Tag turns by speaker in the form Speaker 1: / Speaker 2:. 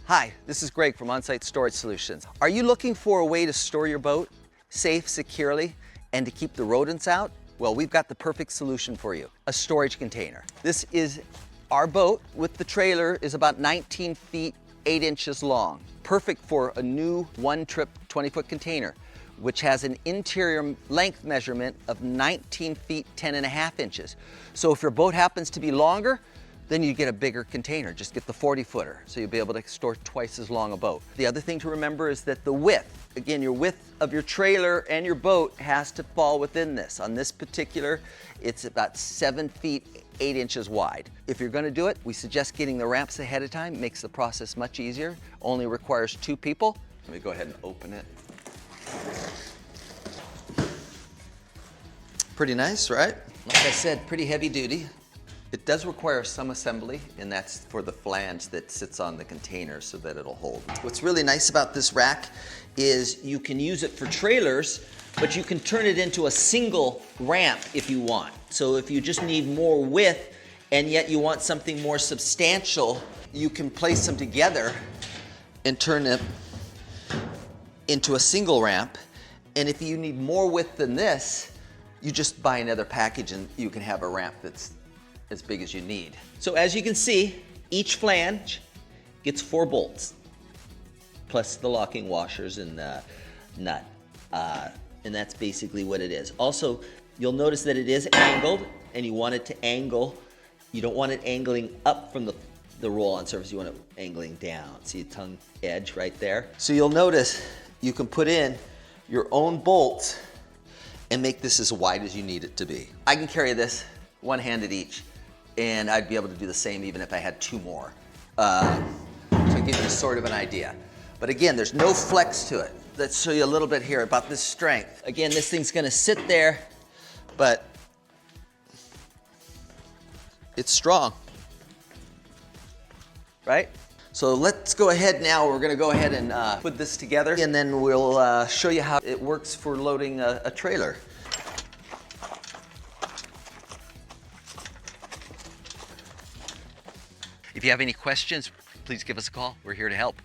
Speaker 1: Hi, this is Greg from Onsite Storage Solutions. Are you looking for a way to store your boat safe, securely, and to keep the rodents out? Well, we've got the perfect solution for you, a storage container. This is our boat with the trailer is about 19 feet, 8 inches long. Perfect for a new one-trip 20-foot container, which has an interior length measurement of 19 feet, 10.5 inches. So if your boat happens to be longer, then you get a bigger container. Just get the 40-footer, so you'll be able to store twice as long a boat. The other thing to remember is that the width, again, your width of your trailer and your boat has to fall within this. On this particular, it's about 7 feet, 8 inches wide. If you're gonna do it, we suggest getting the ramps ahead of time. Makes the process much easier. Only requires 2 people. Let me go ahead and open it. Pretty nice, right? Like I said, pretty heavy duty. It does require some assembly, and that's for the flange that sits on the container so that it'll hold. What's really nice about this rack is you can use it for trailers, but you can turn it into a single ramp if you want. So if you just need more width and yet you want something more substantial, you can place them together and turn them into a single ramp. And if you need more width than this, you just buy another package and you can have a ramp that's as big as you need. So as you can see, each flange gets 4 bolts, plus the locking washers and the nut. And that's basically what it is. Also, you'll notice that it is angled, and you want it to angle. You don't want it angling up from the roll-on surface, you want it angling down. See the tongue edge right there? So you'll notice you can put in your own bolts and make this as wide as you need it to be. I can carry this one-handed each, and I'd be able to do the same even if I had 2 more. To give you sort of an idea. But again, there's no flex to it. Let's show you a little bit here about this strength. Again, this thing's gonna sit there, but it's strong, right? So let's go ahead now. We're gonna go ahead and put this together, and then we'll show you how it works for loading a trailer. If you have any questions, please give us a call. We're here to help.